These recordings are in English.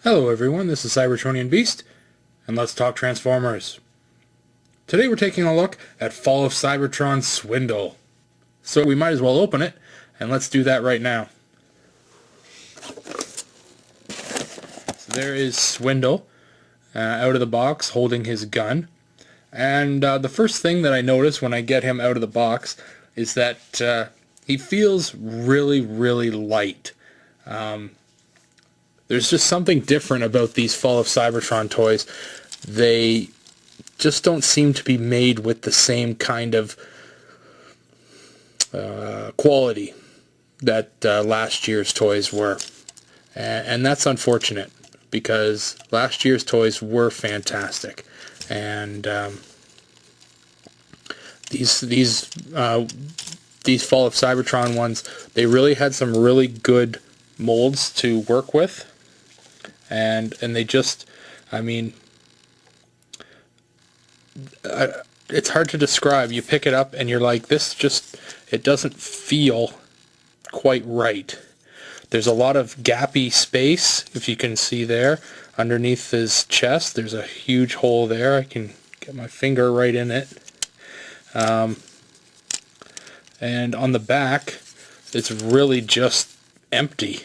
Hello everyone, this is Cybertronian Beast, and let's talk Transformers. Today we're taking a look at Fall of Cybertron Swindle. So we might as well open it, and let's do that right now. So there is Swindle, out of the box, holding his gun. And the first thing that I notice when I get him out of the box is that he feels really, really light. There's just something different about these Fall of Cybertron toys. They just don't seem to be made with the same kind of quality that last year's toys were. And that's unfortunate, because last year's toys were fantastic. And these Fall of Cybertron ones, they really had some really good molds to work with. And they just, I mean, it's hard to describe. You pick it up and you're like, this just, it doesn't feel quite right. There's a lot of gappy space, if you can see there, underneath his chest. There's a huge hole there. I can get my finger right in it. And on the back, it's really just empty.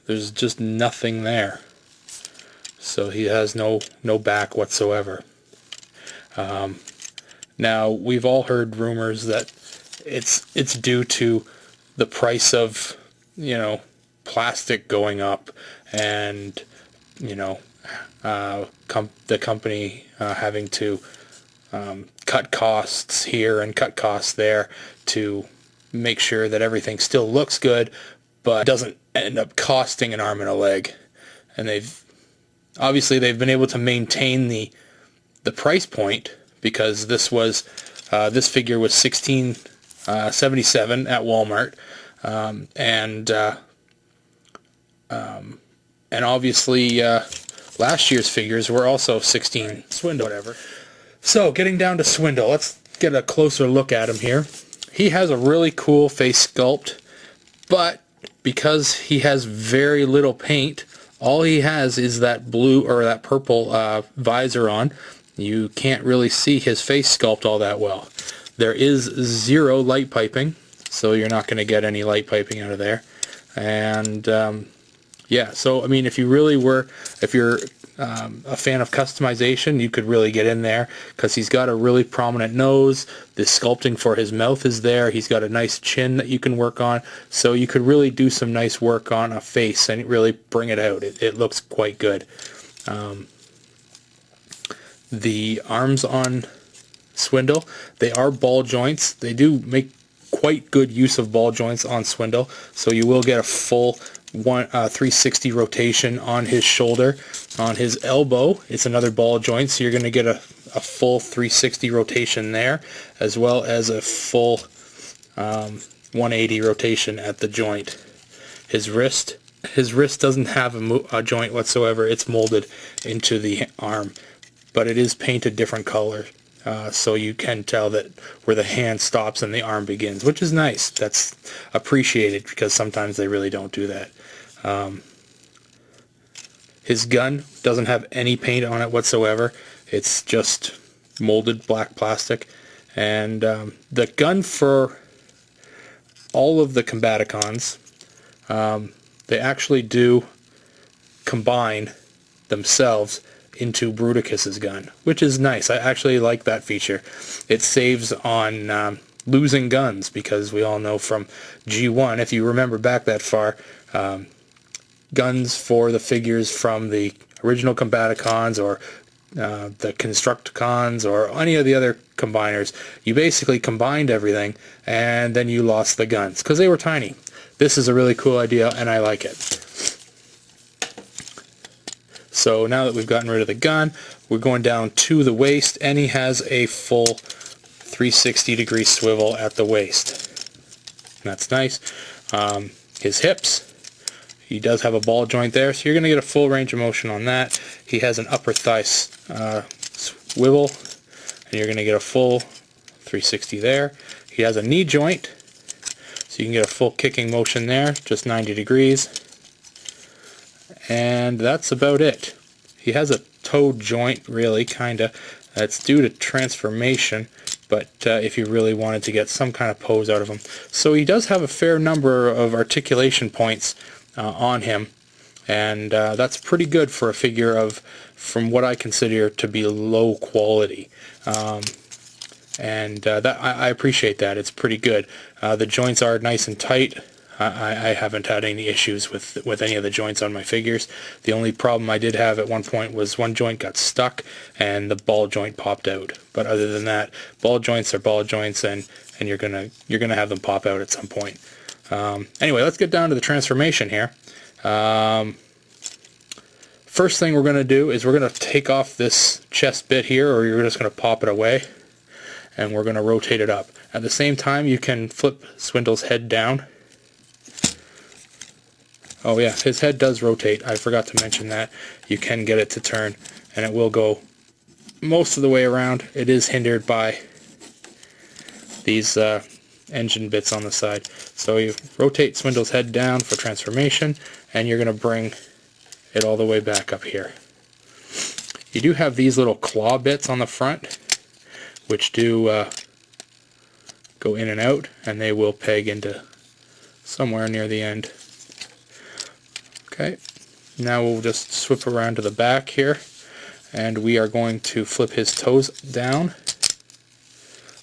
There's just nothing there. So he has no back whatsoever. Now, we've all heard rumors that it's due to the price of, plastic going up, and, the company having to cut costs here and cut costs there to make sure that everything still looks good, but doesn't end up costing an arm and a leg. And they've been able to maintain the price point, because this figure was $16.77 at Walmart, and obviously last year's figures were also 16 Swindle, whatever. So getting down to Swindle, let's get a closer look at him here. He has a really cool face sculpt, but because he has very little paint, all he has is that blue or that purple visor on. You can't really see his face sculpt all that well. There is zero light piping, so you're not going to get any light piping out of there. And yeah, so I mean, if you're a fan of customization, you could really get in there, because he's got a really prominent nose. The sculpting for his mouth is there. He's got a nice chin that you can work on. So you could really do some nice work on a face and really bring it out. It looks quite good. The arms on Swindle, they are ball joints. They do make quite good use of ball joints on Swindle. So you will get a full 360 rotation on his shoulder. On his elbow, it's another ball joint, so you're going to get a full 360 rotation there, as well as a full 180 rotation at the joint. His wrist doesn't have a joint whatsoever. It's molded into the arm, but it is painted different color, so you can tell that where the hand stops and the arm begins, which is nice. That's appreciated, because sometimes they really don't do that. His gun doesn't have any paint on it whatsoever. It's just molded black plastic. And the gun for all of the Combaticons, they actually do combine themselves into Bruticus's gun, which is nice. I actually like that feature. It saves on losing guns, because we all know from G1, if you remember back that far, guns for the figures from the original Combaticons or the Constructicons or any of the other combiners, you basically combined everything and then you lost the guns because they were tiny. This is a really cool idea, and I like it. So now that we've gotten rid of the gun, we're going down to the waist, and he has a full 360-degree swivel at the waist. That's nice. His hips, he does have a ball joint there, so you're going to get a full range of motion on that. He has an upper thigh swivel, and you're going to get a full 360 there. He has a knee joint, so you can get a full kicking motion there, just 90 degrees. And that's about it. He has a toe joint, really, kinda. It's due to transformation, but if you really wanted to get some kind of pose out of him. So he does have a fair number of articulation points on him, and that's pretty good for a figure of, from what I consider to be low quality. I appreciate that. It's pretty good. The joints are nice and tight. I haven't had any issues with any of the joints on my figures. The only problem I did have at one point was one joint got stuck and the ball joint popped out. But other than that, ball joints are ball joints, and you're gonna have them pop out at some point. Anyway, let's get down to the transformation here. First thing we're gonna do is we're gonna take off this chest bit here, or you're just gonna pop it away, and we're gonna rotate it up. At the same time, you can flip Swindle's head down. Oh yeah, his head does rotate. I forgot to mention that. You can get it to turn, and it will go most of the way around. It is hindered by these engine bits on the side. So you rotate Swindle's head down for transformation, and you're going to bring it all the way back up here. You do have these little claw bits on the front, which do go in and out, and they will peg into somewhere near the end. Okay, now we'll just swip around to the back here, and we are going to flip his toes down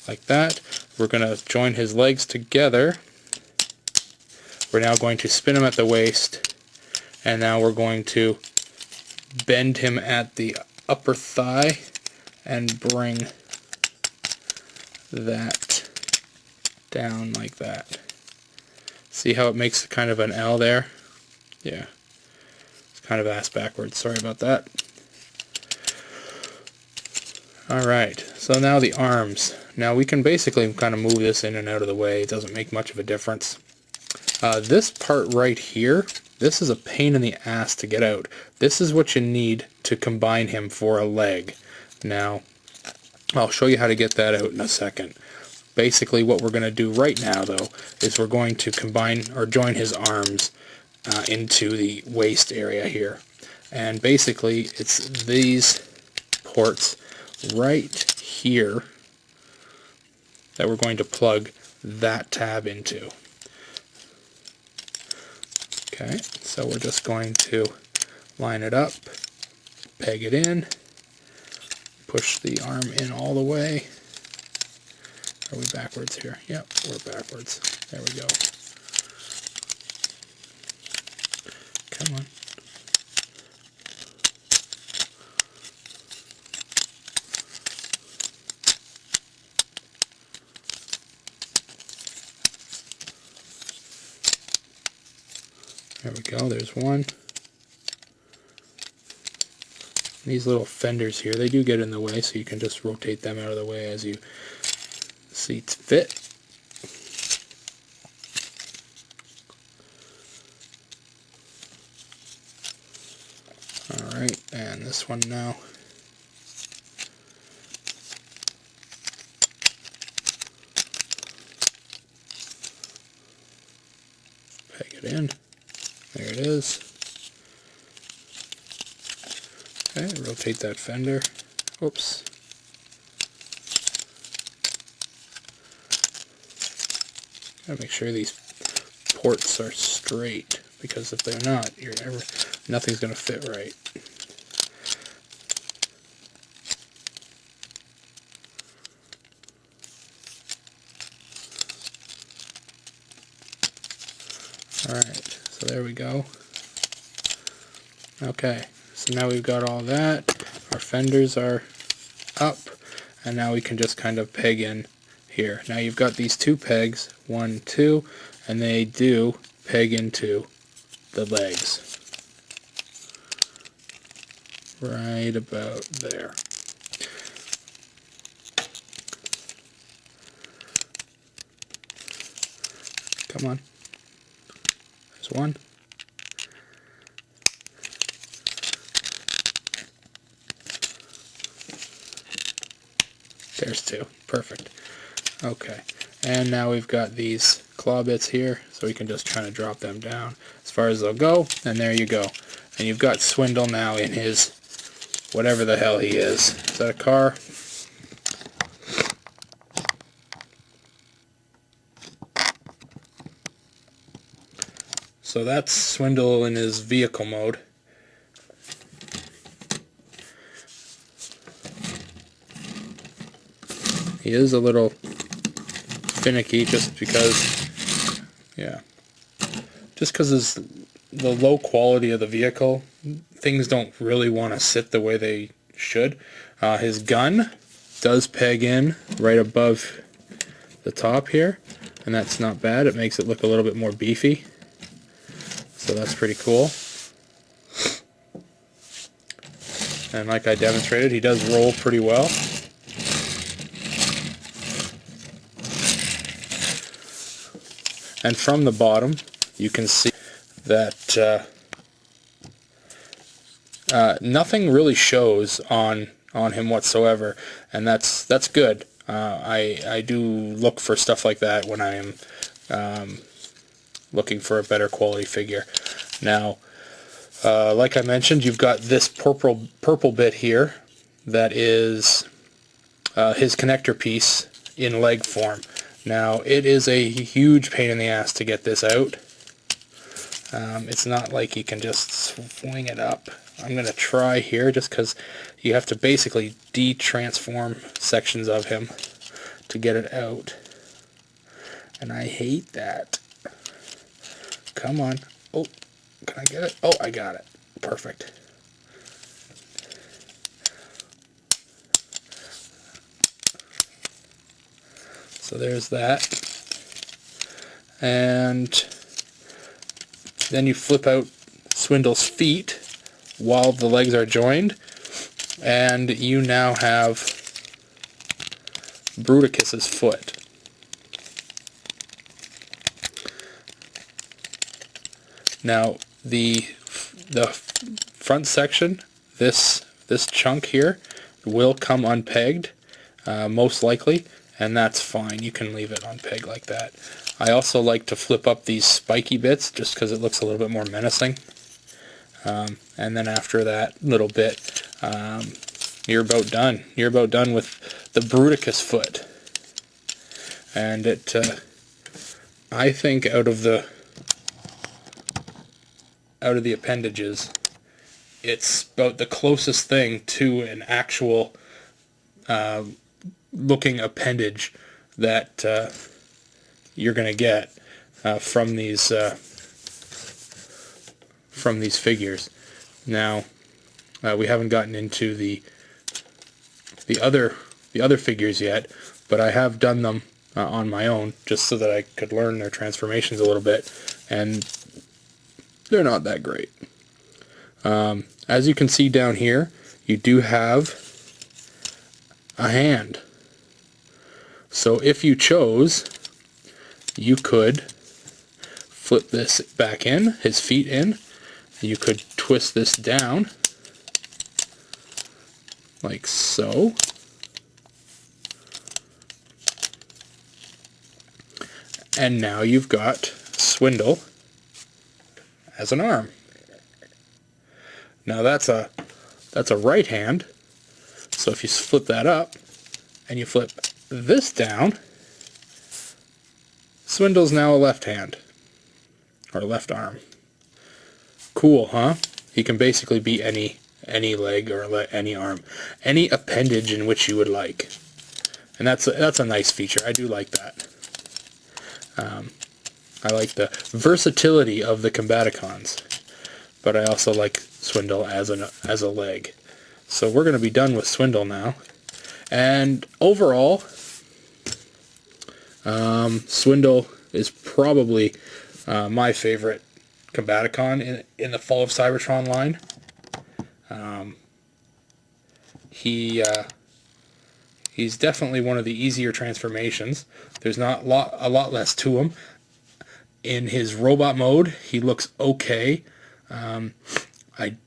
like that. We're going to join his legs together. We're now going to spin him at the waist, and now we're going to bend him at the upper thigh and bring that down like that. See how it makes kind of an L there? Yeah. Kind of ass backwards, sorry about that. Alright, so now the arms. Now we can basically kind of move this in and out of the way. It doesn't make much of a difference. This part right here, this is a pain in the ass to get out. This is what you need to combine him for a leg. Now, I'll show you how to get that out in a second. Basically what we're going to do right now, though, is we're going to combine or join his arms into the waist area here, and basically it's these ports right here that we're going to plug that tab into. Okay, so we're just going to line it up, peg it in, push the arm in all the way. Are we backwards here? Yep, we're backwards. There we go. Come on. There we go, there's one. These little fenders here, they do get in the way, so you can just rotate them out of the way as you see fit. Alright, and this one now. Peg it in. There it is. Okay, rotate that fender. Oops. Gotta make sure these ports are straight, because if they're not, nothing's gonna fit right. Alright, so there we go. Okay, so now we've got all that. Our fenders are up, and now we can just kind of peg in here. Now you've got these two pegs, 1, 2, and they do peg into the legs. Right about there. Come on. There's one. There's two. Perfect. Okay. And now we've got these claw bits here, so we can just kind of drop them down as far as they'll go, and there you go. And you've got Swindle now in his whatever the hell he is. Is that a car? So that's Swindle in his vehicle mode. He is a little finicky just because, yeah, just because the low quality of the vehicle, things don't really want to sit the way they should. His gun does peg in right above the top here, and that's not bad. It makes it look a little bit more beefy. So that's pretty cool. And like I demonstrated, he does roll pretty well. And from the bottom, you can see that nothing really shows on him whatsoever, and that's good. I do look for stuff like that when I am looking for a better quality figure. Now, like I mentioned, you've got this purple bit here that is his connector piece in leg form. Now, it is a huge pain in the ass to get this out. It's not like you can just swing it up. I'm going to try here just because you have to basically de-transform sections of him to get it out. And I hate that. Come on. Oh, can I get it? Oh, I got it. Perfect. So there's that. And then you flip out Swindle's feet while the legs are joined, and you now have Bruticus's foot. Now the front section, this chunk here, will come unpegged, most likely, and that's fine. You can leave it unpegged like that. I also like to flip up these spiky bits just because it looks a little bit more menacing. And then after that little bit, you're about done. You're about done with the Bruticus foot. And it, I think out of the appendages, it's about the closest thing to an actual looking appendage that you're going to get from these figures. Now, we haven't gotten into the other figures yet, but I have done them on my own just so that I could learn their transformations a little bit, and they're not that great. As you can see down here, you do have a hand. So if you chose, you could flip this back in, his feet in. You could twist this down like so. And now you've got Swindle as an arm. Now that's a right hand. So if you flip that up and you flip this down, Swindle's now a left hand or left arm. Cool, huh? He can basically be any leg or any arm, any appendage in which you would like, and that's a nice feature. I do like that. I like the versatility of the Combaticons, but I also like Swindle as a leg. So we're going to be done with Swindle now, and overall, Swindle is probably my favorite Combaticon in the Fall of Cybertron line. He's definitely one of the easier transformations. There's not a lot less to him. In his robot mode, he looks okay. I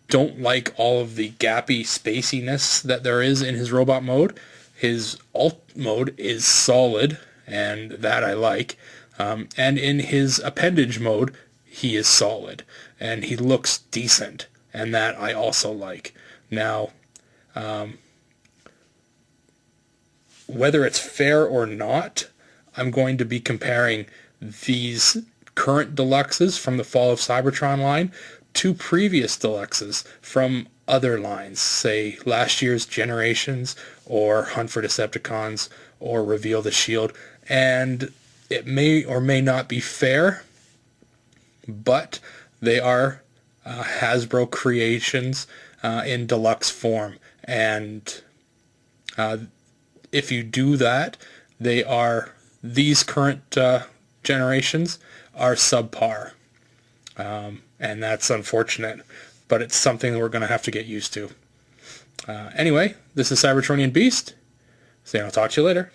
don't like all of the gappy spaciness that there is in his robot mode. His alt mode is solid, and that I like. And in his appendage mode, he is solid, and he looks decent. and that I also like. Now, whether it's fair or not, I'm going to be comparing these current Deluxes from the Fall of Cybertron line to previous Deluxes from other lines, say last year's Generations or Hunt for Decepticons or Reveal the Shield, and it may or may not be fair, but they are Hasbro creations in deluxe form, and if you do that, these current generations are subpar, and that's unfortunate, but it's something that we're going to have to get used to. Anyway, this is Cybertronian Beast, so I'll talk to you later.